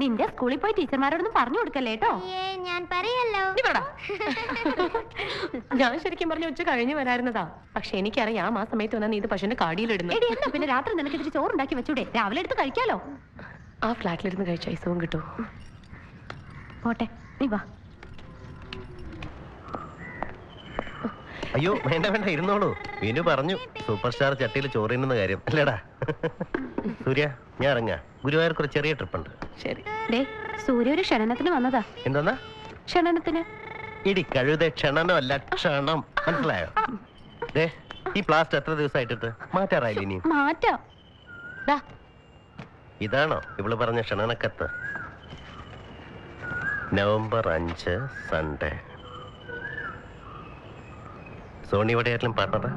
നിന്റെ സ്കൂളിൽ പോയി ടീച്ചർമാരോടൊന്നും പറഞ്ഞു കൊടുക്കല്ലേ കേട്ടോ. ഞാൻ പറയല്ലോ. ഞാൻ ശരിക്കും പറഞ്ഞ ഉച്ച കഴിഞ്ഞു വരായിരുന്നതാ. പക്ഷെ എനിക്കറിയാം ആ സമയത്ത് വന്നാൽ നീ ഇത് പശുവിന്റെ കാടിയിലിടുന്നു. എന്നാ പിന്നെ രാത്രി നിനക്ക് ഇതിരി ചോറുണ്ടാക്കി വെച്ചൂടെ? രാവിലെ എടുത്ത് കഴിക്കാലോ. ആ ഫ്ലാറ്റിലിരുന്ന് കഴിച്ച ഐസവും കിട്ടും. പോട്ടെ, നീ വാ. അയ്യോ വേണ്ട വേണ്ട, ഇരുന്നോളൂ. വിനു പറഞ്ഞു സൂപ്പർ സ്റ്റാർ ചട്ടിയിൽ ചോറിനുന്ന കാര്യം അല്ലേടാ. സൂര്യ, ഞാൻ ഇറങ്ങാ. ഗുരുവായൂർക്ക് ഒരു ചെറിയ ട്രിപ്പ് ഉണ്ട്. ശരി. സൂര്യ ഒരു ക്ഷണനത്തിന് വന്നതാ. എന്താ ക്ഷണനത്തിന്? ഇടി കഴുത ക്ഷണനമല്ല, ക്ഷണം. മനസ്സിലായോ? ഈ പ്ലാസ്റ്റർ എത്ര ദിവസമായിട്ടിട്ട് മാറ്റാറായില്ല? ഇനിയും മാറ്റാം. ഇതാണോ ഇവള് പറഞ്ഞ ക്ഷണനക്കത്ത്? November 5 Sunday. സോണി ഇവിടെ ആരെങ്കിലും പാർട്ണറാ?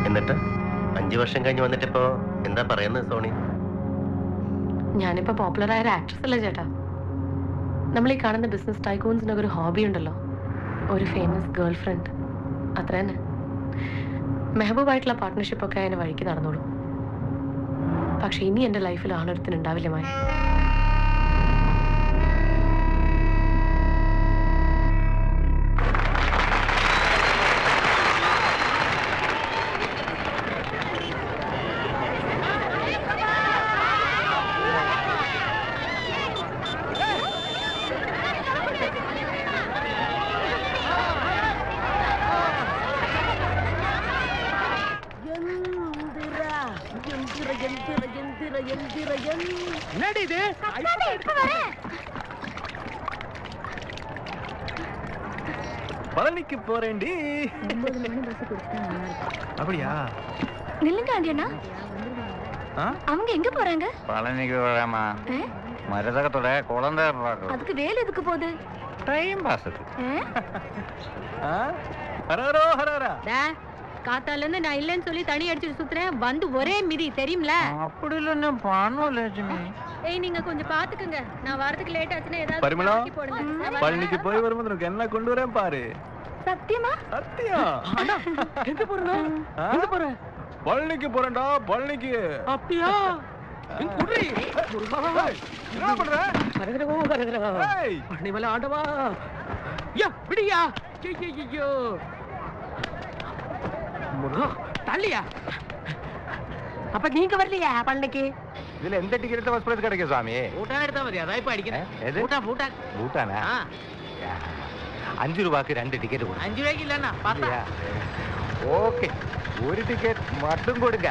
എന്നിട്ട് 5 വർഷം കഴിഞ്ഞ് വന്നിട്ടിപ്പോ എന്താ പറയുന്നത് സോണി? ഞാനിപ്പോ പോപ്പുലർ ആയ ആക്ട്രസ് അല്ലേ ചേട്ടാ. നമ്മൾ ഈ കാണുന്ന ബിസിനസ് ടൈക്കൂൺസിനൊക്കെ ഒരു ഹോബി ഉണ്ടല്ലോ, ഒരു ഫേമസ് ഗേൾ ഫ്രണ്ട്. അത്ര തന്നെ. മെഹബൂബായിട്ടുള്ള പാർട്ട്ണർഷിപ്പ് ഒക്കെ അതിന് വഴിക്ക് നടന്നോളൂ. പക്ഷെ ഇനി എന്റെ ലൈഫിൽ ആളൊരുത്തിനുണ്ടാവില്ല മായ. பழனிக்கு போறேன்டி. அப்படியா? நில்லுங்க ஆண்டியண்ணா. அவங்க எங்க போறாங்க? பழனிக்கு போறாமா? மரதகத்தோட குழந்தை அதுக்கு வேலை எதுக்கு போகுது? Time boss. ஹரஹரோ ஹரஹரா. காத்தால இருந்து நான் இல்லன்னு சொல்லி தண்ணி அடிச்சு சுத்துறேன், வந்து ஒரே மிதி தெரியும்ல? அப்படி இல்ல பண்ணும் லட்சுமி. ஏய் நீங்க கொஞ்சம் பாத்துக்கங்க, நான் வரதுக்கு லேட் ஆச்சுன்னா ஏதாவது பரிமளா, போடுங்க. பழனிக்கு போய் வரும்போது உனக்கு என்ன கொண்டு வரேன் பாரு. சத்தியமா? சத்தியம். அண்ணா எங்க போறேன்? எங்க போற? பழனிக்கு போறேன்டா, பழனிக்கு. அப்படியா? குடி. என்ன பண்ற? கரகரகோ கரகரகோ. ஏய், பழனி மலை ஆண்டவா. யா விடியா. ஐயோ. முருகா, தள்ளியா? அப்ப நீங்க வரலையா பழனிக்கு? இதுல எந்த டிக்கெட் ஃபர்ஸ்ட் பிரைஸ் கிடைக்கும் சாமி? பூட்டான் எடுத்தா மதியா, அதான் இப்ப அடிக்கிறேன். எது? பூட்டான். பூட்டானா? 5 ரூபாய்க்கு 2 டிக்கெட் கொடு. 5 ரூபாய்க்கு இல்லன்னா பார்த்தா. ஓகே, ஒரு டிக்கெட் மட்டும் கொடுங்க.